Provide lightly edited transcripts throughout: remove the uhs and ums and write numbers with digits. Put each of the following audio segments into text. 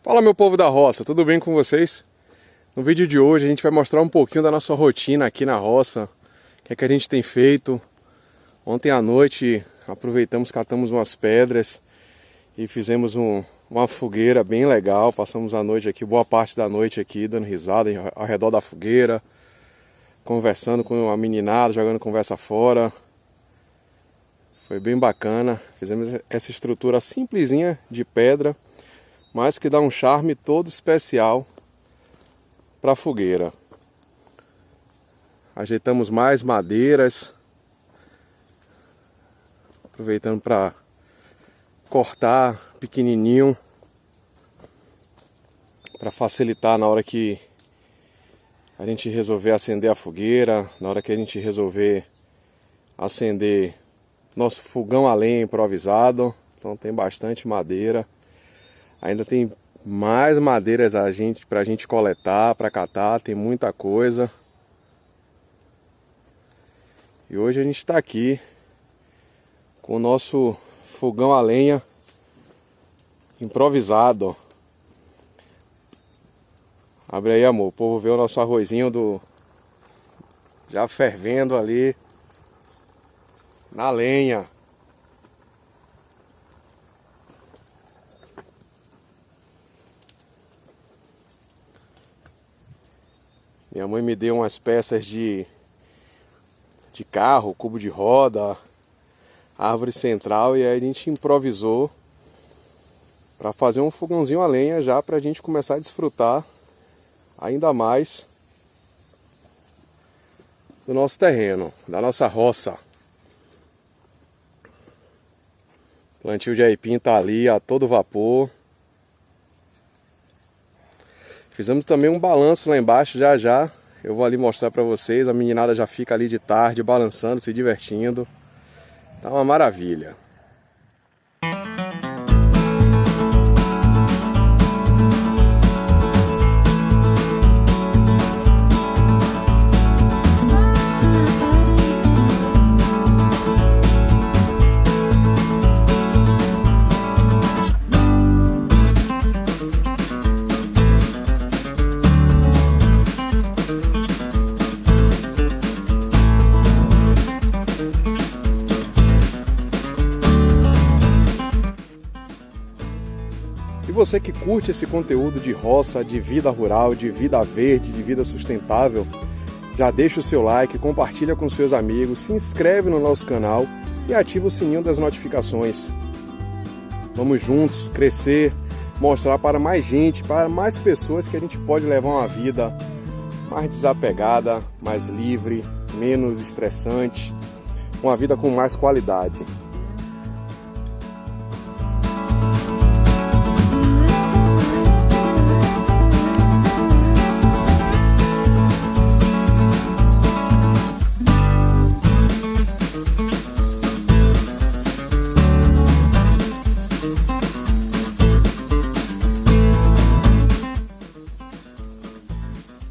Fala, meu povo da roça, tudo bem com vocês? No vídeo de hoje a gente vai mostrar um pouquinho da nossa rotina aqui na roça, o que é que a gente tem feito. Ontem à noite aproveitamos, catamos umas pedras e fizemos uma fogueira bem legal. Passamos a noite aqui, boa parte da noite aqui, dando risada ao redor da fogueira, conversando com a meninada, jogando conversa fora. Foi bem bacana. Fizemos essa estrutura simplesinha de pedra, mas que dá um charme todo especial para a fogueira. Ajeitamos mais madeiras, aproveitando para cortar pequenininho, para facilitar na hora que a gente resolver acender a fogueira, na hora que a gente resolver acender nosso fogão a lenha improvisado. Então tem bastante madeira. Ainda tem mais madeiras pra gente coletar, para catar, tem muita coisa. E hoje a gente está aqui com o nosso fogão a lenha improvisado. Abre aí, amor, o povo vê o nosso arrozinho já fervendo ali na lenha. Minha mãe me deu umas peças de carro, cubo de roda, árvore central, e aí a gente improvisou para fazer um fogãozinho a lenha já para a gente começar a desfrutar ainda mais do nosso terreno, da nossa roça. O plantio de aipim tá ali a todo vapor. Fizemos também um balanço lá embaixo, já eu vou ali mostrar para vocês. A meninada já fica ali de tarde balançando, se divertindo. Tá uma maravilha. E você que curte esse conteúdo de roça, de vida rural, de vida verde, de vida sustentável, já deixa o seu like, compartilha com seus amigos, se inscreve no nosso canal e ativa o sininho das notificações. Vamos juntos crescer, mostrar para mais gente, para mais pessoas que a gente pode levar uma vida mais desapegada, mais livre, menos estressante, uma vida com mais qualidade.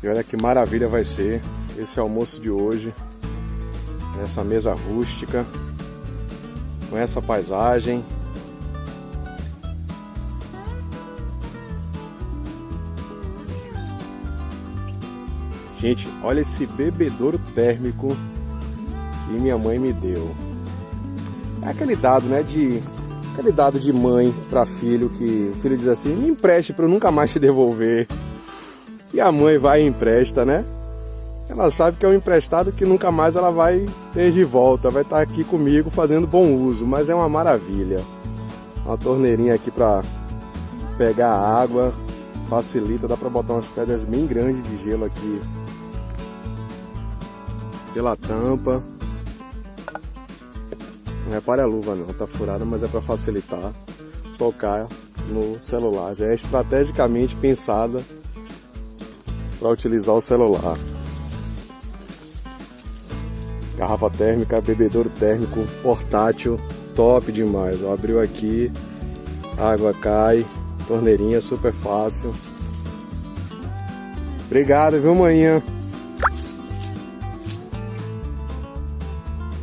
E olha que maravilha vai ser esse almoço de hoje, nessa mesa rústica, com essa paisagem. Gente, olha esse bebedouro térmico que minha mãe me deu. É aquele dado, né, aquele dado de mãe para filho, que o filho diz assim: me empreste para eu nunca mais te devolver. E a mãe vai e empresta, né? Ela sabe que é um emprestado que nunca mais ela vai ter de volta. Vai estar aqui comigo fazendo bom uso, mas é uma maravilha. Uma torneirinha aqui para pegar a água, facilita, dá para botar umas pedras bem grandes de gelo aqui pela tampa. Não repare a luva não, tá furada, mas é para facilitar tocar no celular. Já é estrategicamente pensada para utilizar o celular. Garrafa térmica, bebedouro térmico, portátil, top demais. Ó, abriu aqui, a água cai, torneirinha super fácil. Obrigado, viu, manhã?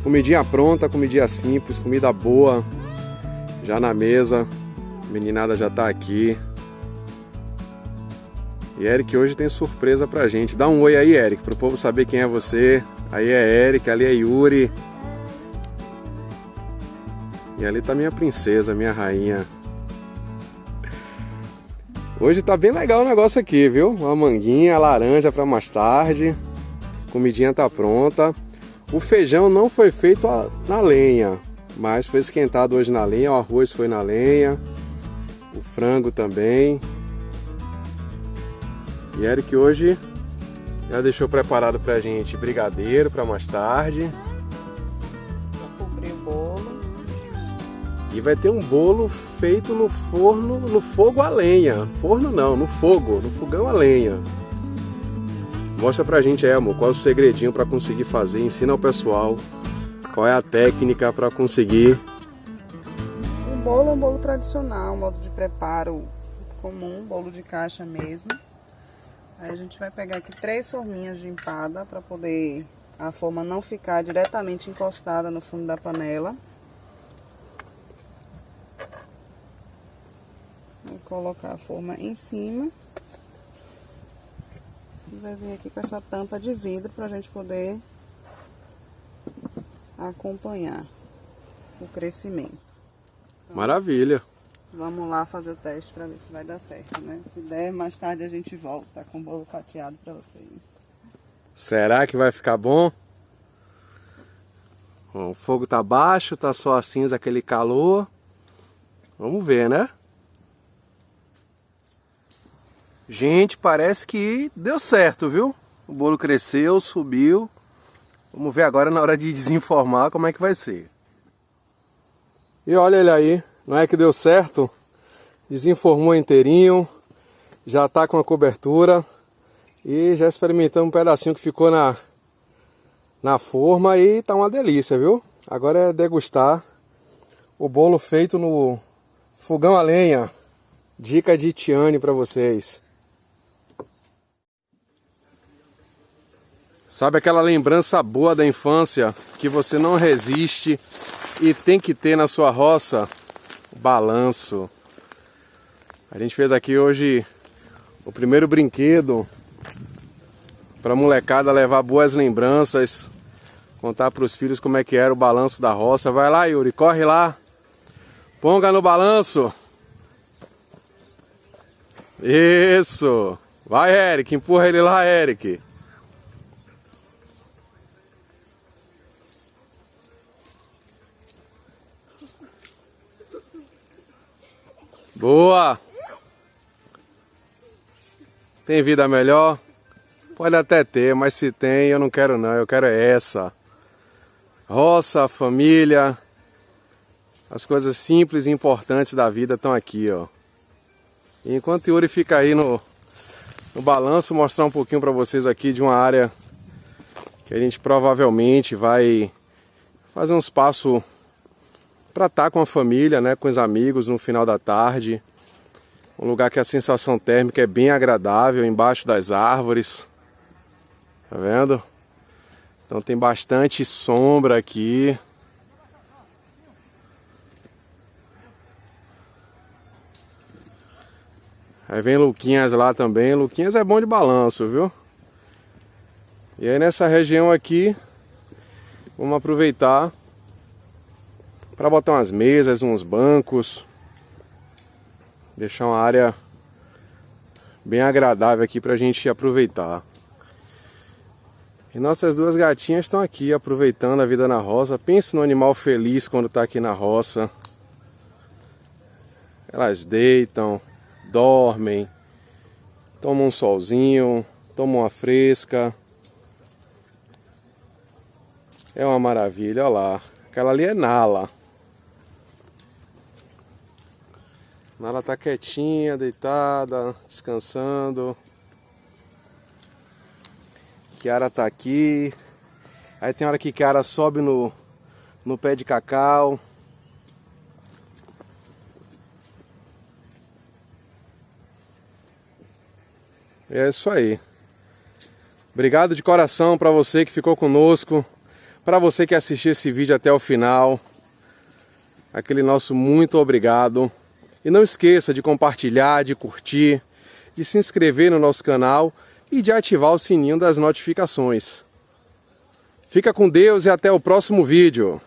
Comidinha pronta, comidinha simples, comida boa, já na mesa. A meninada já tá aqui. E Eric hoje tem surpresa pra gente. Dá um oi aí, Eric, pro povo saber quem é você. Aí é Eric, ali é Yuri. E ali tá minha princesa, minha rainha. Hoje tá bem legal o negócio aqui, viu? Uma manguinha, laranja pra mais tarde. Comidinha tá pronta. O feijão não foi feito na lenha, mas foi esquentado hoje na lenha. O arroz foi na lenha. O frango também. E Eric hoje já deixou preparado pra gente brigadeiro para mais tarde. Vou cobrir o bolo. E vai ter um bolo feito no forno, no fogo a lenha. Forno não, no fogo, no fogão a lenha. Mostra pra gente aí, amor, qual é o segredinho para conseguir fazer. Ensina ao pessoal qual é a técnica para conseguir. O bolo é um bolo tradicional, um modo de preparo comum, bolo de caixa mesmo. Aí a gente vai pegar aqui 3 forminhas de empada para poder a forma não ficar diretamente encostada no fundo da panela. Vou colocar a forma em cima. E vai vir aqui com essa tampa de vidro para a gente poder acompanhar o crescimento. Então, maravilha! vamos lá fazer o teste para ver se vai dar certo, né? Se der, mais tarde a gente volta com o bolo fatiado para vocês. Será que vai ficar bom? Bom, o fogo tá baixo, tá só a cinza, aquele calor. Vamos ver, né? Gente, parece que deu certo, viu? O bolo cresceu, subiu. Vamos ver agora na hora de desenformar como é que vai ser. E olha ele aí. Não é que deu certo? Desenformou inteirinho, já tá com a cobertura e já experimentamos um pedacinho que ficou na forma e tá uma delícia, viu? Agora é degustar o bolo feito no fogão a lenha. Dica de Tiane para vocês. Sabe aquela lembrança boa da infância que você não resiste e tem que ter na sua roça? Balanço. A gente fez aqui hoje o primeiro brinquedo para a molecada levar boas lembranças, contar para os filhos como é que era o balanço da roça. Vai lá, Yuri, corre lá, ponga no balanço. Isso, vai, Eric, empurra ele lá, Eric. Boa! Tem vida melhor? Pode até ter, mas se tem, eu não quero não, eu quero é essa. Roça, família, as coisas simples e importantes da vida estão aqui, ó. E enquanto o Yuri fica aí no balanço, mostrar um pouquinho para vocês aqui de uma área que a gente provavelmente vai fazer um espaço para estar com a família, né, com os amigos no final da tarde. Um lugar que a sensação térmica é bem agradável, embaixo das árvores. Tá vendo? Então tem bastante sombra aqui. Aí vem Luquinhas lá também. Luquinhas é bom de balanço, viu? E aí nessa região aqui, vamos aproveitar para botar umas mesas, uns bancos, deixar uma área bem agradável aqui para a gente aproveitar. E nossas duas gatinhas estão aqui aproveitando a vida na roça. Pense no animal feliz quando está aqui na roça. Elas deitam, dormem, tomam um solzinho, tomam uma fresca. É uma maravilha, olha lá. Aquela ali é Nala. Nala tá quietinha, deitada, descansando. Kiara tá aqui. Aí tem hora que Kiara sobe no pé de cacau. E é isso aí. Obrigado de coração para você que ficou conosco. Para você que assistiu esse vídeo até o final. Aquele nosso muito obrigado. E não esqueça de compartilhar, de curtir, de se inscrever no nosso canal e de ativar o sininho das notificações. Fica com Deus e até o próximo vídeo.